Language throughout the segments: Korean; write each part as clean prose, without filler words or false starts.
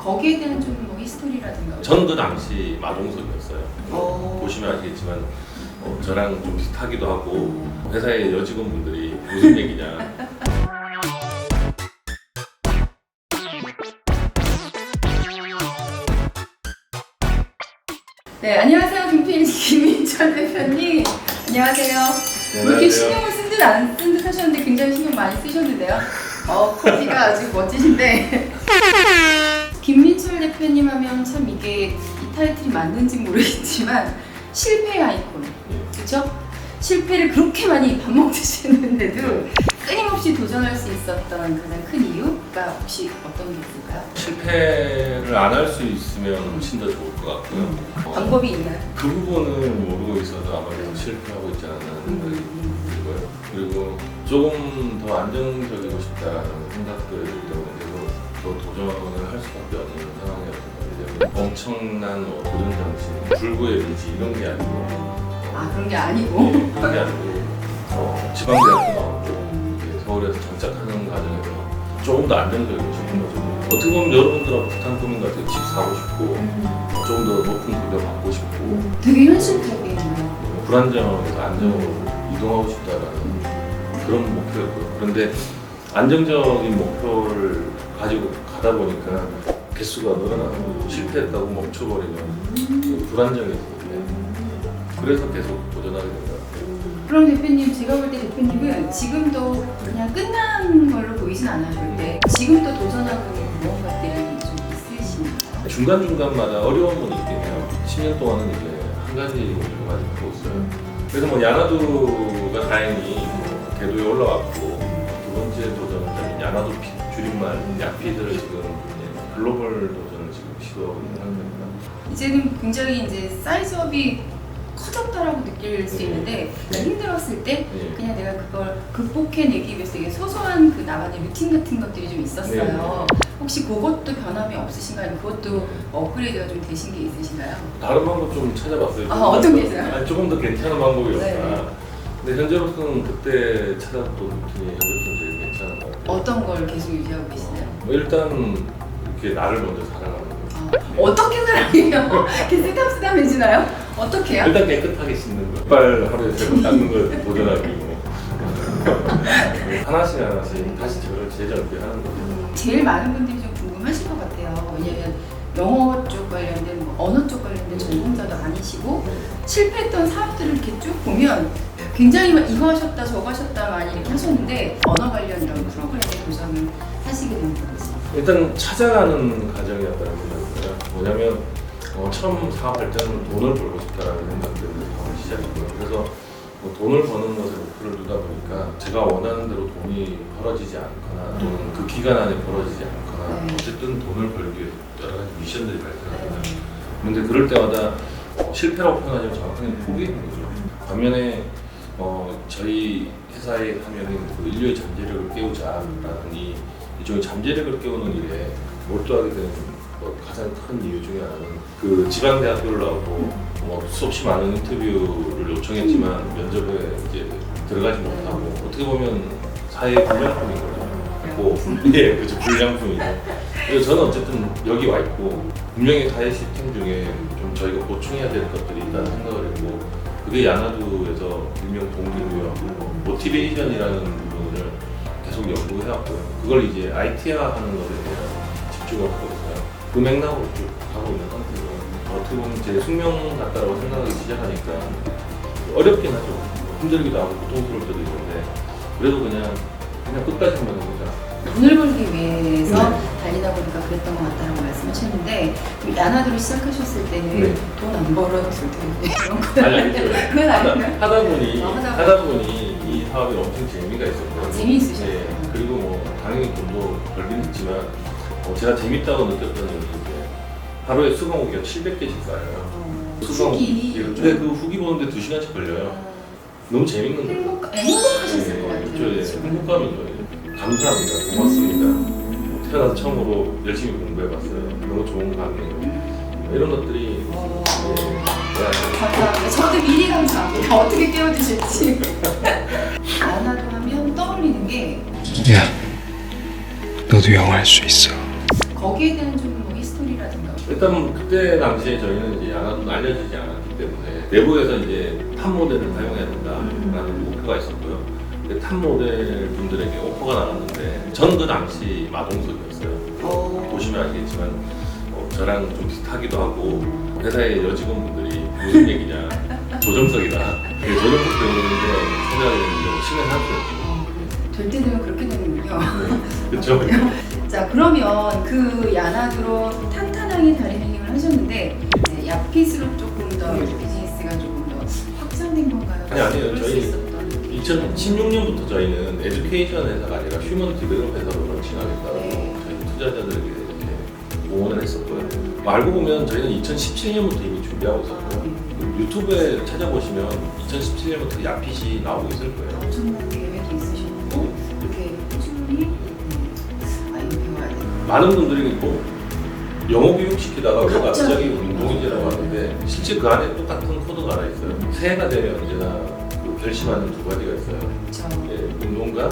거기에 대한 좀 뭐 히스토리라든가. 저는 그 당시 마동석이었어요. 보시면 아시겠지만 저랑 좀 비슷하기도 하고 회사의 여직원분들이 무슨 얘기냐. 네, 안녕하세요. 김민철 대표님. 안녕하세요. 왜 이렇게 신경을 쓴 듯 안 쓴 듯 하셨는데 굉장히 신경 많이 쓰셨는데요. 커피가 아주 멋지신데. 김민철 대표님 하면 참 이게 이 타이틀이 맞는지 모르겠지만 실패의 아이콘, 그렇죠? 실패를 그렇게 많이 밥 먹으셨는데도 끊임없이 도전할 수 있었던 가장 큰 이유가 혹시 어떤 게 있을까요? 실패를 안 할 수 있으면 훨씬 더 좋을 것 같고요. 방법이 있나요? 그 부분은 모르고 있어서 아마 계속 실패하고 있지 않나 생각이 들고요. 그리고 조금 더 안정적이고 싶다는 생각들 때문에 계속 더 도전을 할 수밖에 없는 상황이었던 거예요. 엄청난 도전 정신, 불구의 의지 이런 게 아니고 그런 게 아니고? 네, 그런 게 아니고 지방대학도 나오고 서울에서 정착하는 과정에서 조금 더 안정적이고 싶은 거죠. 어떻게 보면 여러분들하고 비슷한 꿈인 것 같아요. 집 사고 싶고 좀 더 높은 급여 받고 싶고 되게 현실적이네요. 불안정에서 안정으로 이동하고 싶다라는 그런 목표였고요. 그런데 안정적인 목표를 가지고 가다 보니까 개수가 늘어나고 실패했다고 멈춰버리면 불안정해서 그래서 계속 도전하게 된 것 같아요. 그럼 대표님, 제가 볼 때 대표님은 지금도 그냥 끝난 걸로 보이진 않아요, 절대. 지금도 도전하고 있는 무언가들이 좀 있으신가요? 중간중간마다 어려움은 있긴 해요. 10년 동안은 이제 한 가지 목표를 가지고 있어요. 그래서 뭐 야나두가 다행히 궤도에 올라왔고 두 번째 도전은 야나두 줄임말 야피들을 지금 글로벌 도전을 지금 시도하고 있는 상태입니다. 이제는 굉장히 이제 사이즈업이 커졌다라고 느낄 수 있는데 힘들었을 때 그냥 내가 그걸 극복해내기 위해서 되게 소소한 그 나만의 루틴 같은 것들이 좀 있었어요. 혹시 그것도 변함이 없으신가요? 아니면 그것도 업그레이드가 좀 되신 게 있으신가요? 다른 방법 좀 찾아봤어요. 어떤 게 있어요? 조금 더 괜찮은 방법이 없나. 네. 근데 현재로서는 그때 찾아봤던 루틴이 현재로서는 되게 괜찮은 것 같아요. 어떤 걸 계속 유지하고 계시나요? 일단 이렇게 나를 먼저 사랑하는 거예요. 어떻게 사랑해요? 이렇게 쓰담쓰담해지나요? 어떻게요? 일단 깨끗하게 씻는 거. 빨 하루에 3번 닦는 걸 도전하고 하나씩 다시 저를 재정비하는 거죠. 제일 많은 분들이 좀 궁금하실 것 같아요. 왜냐면 영어 쪽 관련된 언어 쪽 관련된 전공자도 아니시고 실패했던 사업들을 이렇게 쭉 보면 굉장히 막 이거 하셨다 저거 하셨다 많이 이렇게 하셨는데 언어 관련 이런 프로그램에 도전을 하시게 된 건지. 일단 찾아가는 과정이었다는 생각이 들어요. 뭐냐면 처음 사업할 때는 돈을 벌고 싶다라는 생각 때문에 사업을 시작했고요. 그래서 돈을 버는 것에 목표를 두다 보니까 제가 원하는 대로 돈이 벌어지지 않거나 또는 그 기간 안에 벌어지지 않거나 어쨌든 돈을 벌기 위해 여러 가지 미션들이 발생합니다. 그런데 그럴 때마다 실패라고 표현하지만 정확하게 포기하는 거죠. 반면에 저희 회사의 하면은 그 인류의 잠재력을 깨우자라는 이 일종의 잠재력을 깨우는 일에 몰두하게 되는 가장 큰 이유 중에 하나는 그 지방대학교를 나오고 수없이 많은 인터뷰를 요청했지만 면접에 이제 들어가지 못하고 어떻게 보면 사회 불량품인 거죠. 예, 그렇죠. 불량품이죠. 그래서 저는 어쨌든 여기 와 있고 분명히 사회 시스템 중에 좀 저희가 보충해야 될 것들이 있다는 생각을 했고 그게 야나두에서 일명 동기부여, 모티베이션이라는 부분을 계속 연구해왔고요. 그걸 이제 IT화하는 것에 대한 집중을 하고 있어요. 그 맥락으로 쭉 가고 있는 상태고요. 어떻게 보면 제 숙명 같다고 생각하기 시작하니까 어렵긴 하죠. 힘들기도 하고 고통스러울 때도 있는데 그래도 그냥 끝까지 한번 해보자. 돈을 벌기 위해서 달리다 보니까 그랬던 것 같다라고 말씀하셨는데 야나두를 시작하셨을 때는 돈 안 벌었을 텐데 그런 건 아니죠. 그건 아닌가요? 하다 보니 이 사업이 엄청 재미가 있었고요. 재미있으셨어요. 네. 그리고 뭐 당연히 돈도 벌긴 했지만 제가 재밌다고 느꼈던 게 이제 하루에 수강 후기가 700개씩 쌓여요. 후기? 근데 그 후기 보는데 2시간씩 걸려요. 너무 재밌는 거예요. 행복하셨을 것 같아요. 그렇죠. 행복감이죠. 감사합니다. 고맙습니다. 태어나서 처음으로 열심히 공부해봤어요. 너무 좋은 강의. 이런 것들이 감사합니다. 저도 미리 감사합니다. 어떻게 깨워주실지. 야나두 하면 떠올리는 게 야, 너도 영어 할 수 있어. 거기에 대한 좀 뭐 스토리라든가. 일단 그때 당시에 저희는 이제 야나도 알려지지 않았기 때문에 내부에서 이제 탑 모델을 사용해야 된다라는 목표가 있었고요. 근데 탑 모델 분들에게 오퍼가 나왔는데 저는 그 당시 마동석이었어요. 보시면 아시겠지만 저랑 좀 비슷하기도 하고 회사의 여직원분들이 무슨 얘기냐 조정석이다. 조정석 배우는데 생각이 됐는데 신의 한수였고 될 때 되면 그렇게 되는군요. 그렇죠. 자, 그러면 그 야나두로 탄탄하게 다리미닝을 하셨는데 이제 야핏으로 조금 더 비즈니스가 조금 더 확장된 건가요? 아니에요. 그럴 수 저희 있었던. 2016년부터 저희는 에듀케이션 회사가 아니라 휴먼 디벨롭 회사로 런칭하겠다고 네. 저희 투자자들에게 이렇게 응원을 했었고요. 알고 보면 저희는 2017년부터 이미 준비하고 있었고요. 유튜브에 찾아보시면 2017년부터 야핏이 나오고 있을 거예요. 엄청난 계획이 있으셨고 이렇게 꾸준히 이거 배워야 돼. 많은 분들이 뭐 영어 교육 시키다가 왜 갑자기 갑자기 운동이지라고 하는데 실제 그 안에 똑같은 코드가 하나 있어요. 새해가 되면 언제나 그 결심하는 두 가지가 있어요. 그렇죠. 운동과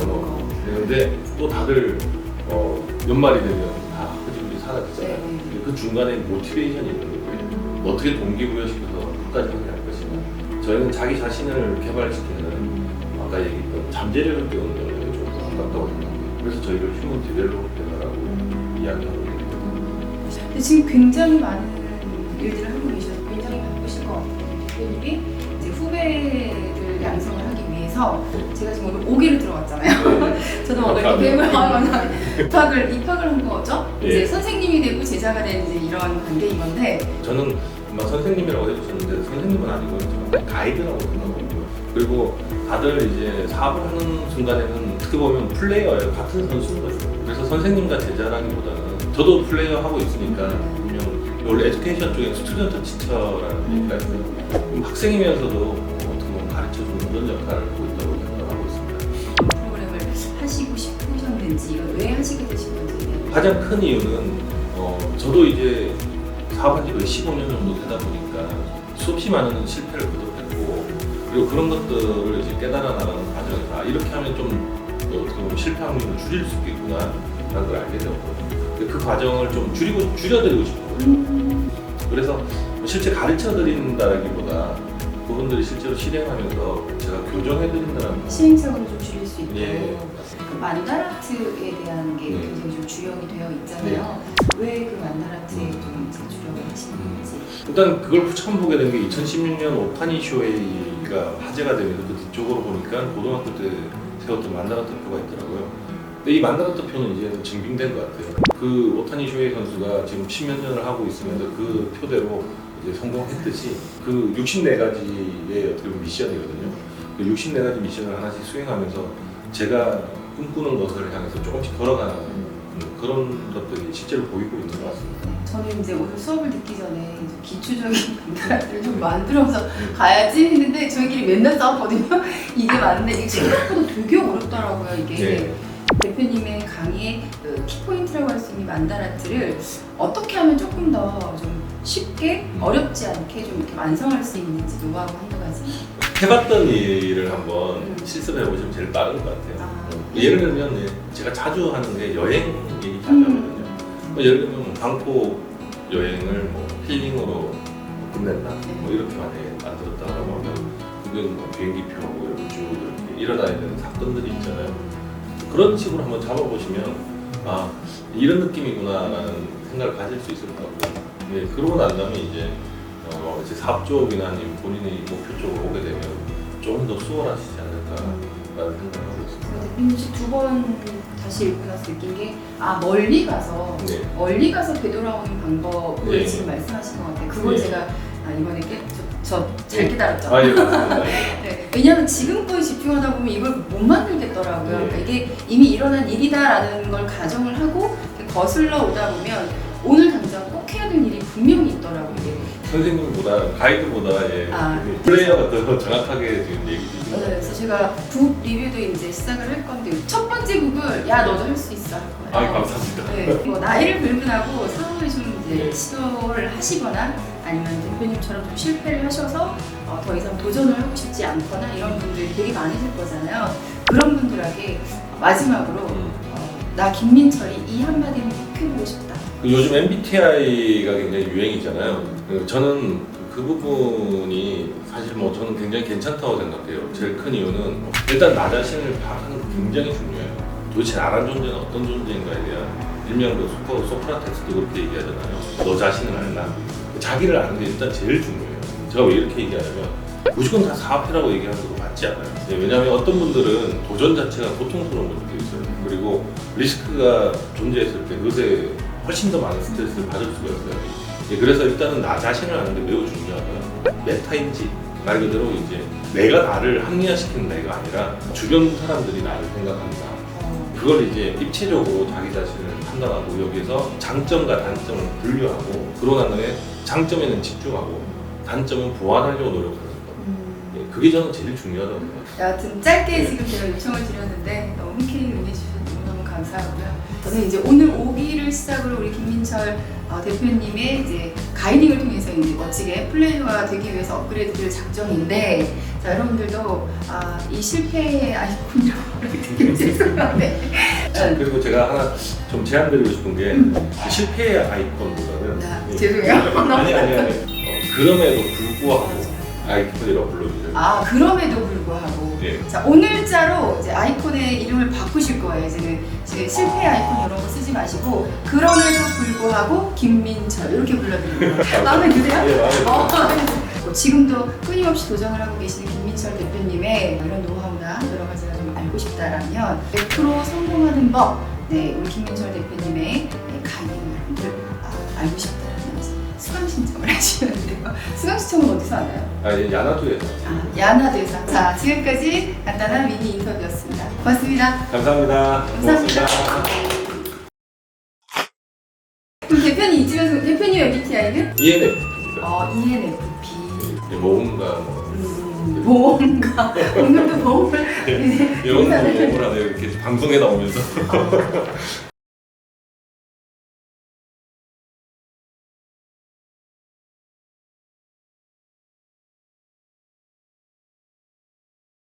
영어. 그런데 또 다들 연말이 되면 다 흐지부지 사라지잖아요. 네. 그 중간에 모티베이션이 있는 거예요. 어떻게 동기부여시켜서 끝까지 하게 할 것이냐. 저희는 자기 자신을 개발시키는 아까 얘기했던 잠재력을 배우는 영역이 좀 더 가깝다고 생각해요. 그래서 저희를 휴먼 디벨롭 회사라고 이야기하고 있는 거예요. 근데 지금 굉장히 많은 일들을 하고 계셔서 굉장히 바쁘실 것 같아요. 대표님이 이제 후배를 양성을 하기 위해서 제가 지금 오늘 5기를 들어갔잖아요. 저도 오늘 입학을 한 거죠. 이제 선생님이 되고 제자가 된 이제 이런 관계인 건데 저는 아마 선생님이라고 해주셨는데 선생님은 아니고요. 저는 가이드라고 생각하고요. 그리고 다들 이제 사업을 하는 순간에는 어떻게 보면 플레이어예요. 같은 선수인 거죠. 그래서 선생님과 제자라기보다는 저도 플레이어 하고 있으니까 분명 원래 에듀케이션 쪽에 스튜던트 티처라는 얘기가 있어요. 학생이면서도 어떻게 보면 가르쳐주는 그런 역할을 하고 있다고 생각하고 있습니다. 프로그램을 하시고 싶으셨는지 이건 왜 하시게 되신 건지. 가장 큰 이유는 저도 이제 사업한 지 15년 정도 되다 보니까 수없이 많은 실패를 거듭했고 그리고 그런 것들을 이제 깨달아 나가는 과정에서 이렇게 하면 좀 어떻게 보면 실패 확률을 줄일 수 있겠구나 라는 걸 알게 되었거든요. 그 과정을 좀 줄여드리고 싶었거든요. 그래서 실제 가르쳐 드린다라기보다 그분들이 실제로 실행하면서 제가 교정해 드린다는 시행착오를 좀 줄일 수 있고 예. 그 만다라트에 대한 게 굉장히 좀 주역이 되어 있잖아요. 왜 그 만다라트에 좀 이제 주력을 하시는 건지. 일단 그걸 처음 보게 된 게 2016년 오타니 쇼헤이가 화제가 되면서 그 뒤쪽으로 보니까 고등학교 때 세웠던 만다라트 표가 있더라고요. 근데 이 만다라트 표는 이제 증빙된 것 같아요. 그 오타니 쇼헤이 선수가 지금 10몇 년을 하고 있으면서 그 표대로 이제 성공했듯이 그 64가지의 어떻게 보면 미션이거든요. 그 64가지 미션을 하나씩 수행하면서 제가 꿈꾸는 것을 향해서 조금씩 걸어가는 그런 것들이 실제로 보이고 있는 것 같습니다. 저는 이제 오늘 수업을 듣기 전에 기초적인 만다라트를 좀 만들어서 가야지 했는데 저희끼리 맨날 싸웠거든요. 이게 맞는데 이게 생각보다 되게 어렵더라고요. 이게. 네. 대표님의 강의의 그 키포인트라고 할 수 있는 만다라트를 어떻게 하면 조금 더 좀 쉽게 어렵지 않게 좀 이렇게 완성할 수 있는지 노하우 한두 가지. 해봤던 일을 한번 실습해 보시면 제일 빠른 것 같아요. 예를 들면 제가 자주 하는 게 여행 얘기 자주 하거든요. 예를 들면 방콕 여행을 뭐 힐링으로 끝낸다. 뭐 이렇게 만약에 만들었다고 하면 그건 뭐 비행기표하고 이렇게 쭉 이렇게 일어나야 되는 사건들이 있잖아요. 그런 식으로 한번 잡아보시면 아 이런 느낌이구나라는 생각을 가질 수 있을 것 같고요. 네, 그러고 난 다음에 이제 사업 쪽이나 아니면 본인의 목표 쪽으로 오게 되면 조금 더 수월하시지 않을까라는 생각을 하고 있습니다. 대표님 혹시 두 번 다시 읽고 나서 느낀 게 멀리 가서 네. 멀리 가서 되돌아오는 방법을 네. 지금 말씀하신 것 같아요. 그걸 네. 제가 이번에 잘 깨달았죠. 아, 예, 맞습니다. 네, 왜냐하면 지금 거에 집중하다 보면 이걸 못 만들겠더라고요. 네. 그러니까 이게 이미 일어난 일이다라는 걸 가정을 하고 거슬러 오다 보면 오늘 당장 꼭 해야 될 일이 분명히 있더라고요. 이게. 선생님보다 가이드보다 플레이어가 더 정확하게 지금 얘기 주시는 것 그래서 제가 북 리뷰도 이제 시작을 할 건데 첫 번째 북을 야 너도 할 수 있어 할 거예요. 아, 감사합니다. 네, 뭐 나이를 불문하고 사업을 좀 이제 시도를 하시거나 아니면 대표님처럼 좀 실패를 하셔서 더 이상 도전을 하고 싶지 않거나 이런 분들이 되게 많으실 거잖아요. 그런 분들에게 마지막으로 나 김민철이 이 한마디는 꼭 해보고 싶다. 요즘 MBTI가 굉장히 유행이잖아요. 저는 그 부분이 사실 뭐 저는 굉장히 괜찮다고 생각해요. 제일 큰 이유는 일단 나 자신을 파악하는 게 굉장히 중요해요. 도대체 나란 존재는 어떤 존재인가에 대한 일명 소크라테스도 그렇게 얘기하잖아요. 너 자신을 알라. 자기를 아는 게 일단 제일 중요해요. 제가 왜 이렇게 얘기하냐면 무조건 다 사업이라고 얘기하는 거 맞지 않아요. 왜냐하면 어떤 분들은 도전 자체가 고통스러운 분들도 있어요. 그리고 리스크가 존재했을 때 그것에 훨씬 더 많은 스트레스를 받을 수가 있어요. 그래서 일단은 나 자신을 아는 게 매우 중요하고요. 메타인지 말 그대로 이제 내가 나를 합리화시키는 내가 아니라 주변 사람들이 나를 생각한다. 그걸 이제 입체적으로 자기 자신을 판단하고 여기에서 장점과 단점을 분류하고 그러고 난 다음에 장점에는 집중하고 단점은 보완하려고 노력하는 거. 그게 저는 제일 중요하다고 생각해요. 여하튼 짧게 지금 제가 요청을 드렸는데 너무 흔쾌히 응해주셔서 너무너무 감사하고요. 저는 이제 오늘 5기를 시작으로 우리 김민철 대표님의 이제 가이딩을 통해서 이제 멋지게 플레이어가 되기 위해서 업그레이드될 작정인데, 자 여러분들도 이 실패의 아이콘이라고 하기 되게 죄송한데. 그리고 제가 하나 좀 제안드리고 싶은 게 그 실패의 아이콘보다는 죄송해요. 아니 그럼에도 불구하고 아이콘이라고 불러주세요. 그럼에도 불구하고. 예. 자, 오늘자로 이제 아이콘의 이름을 바꾸실 거예요. 이제는 실패 아이콘 이런 거 쓰지 마시고 그럼에도 불구하고 김민철 이렇게 불러드리는 거예요. 마음에 드세요? 예, 마음에 들어요. 지금도 끊임없이 도전을 하고 계시는 김민철 대표님의 이런 노하우나 여러 가지가 좀 알고 싶다라면 100% 성공하는 법, 우리 김민철 대표님의 가이딩을 여러분들 알고 싶다라면 수강 신청을 하시면 돼요. 수강 신청은 어디서 하나요? 야나두에서. 야나두에서. 자, 지금까지 간단한 미니 인터뷰였습니다. 고맙습니다. 감사합니다. 감사합니다. 그럼 대표님 이쯤에서 대표님 MBTI는? ENFP입니다. ENFP. 모험가 모험가. 오늘도 모험을. 영어로 모험을 하네요. 이렇게 방송에 나오면서.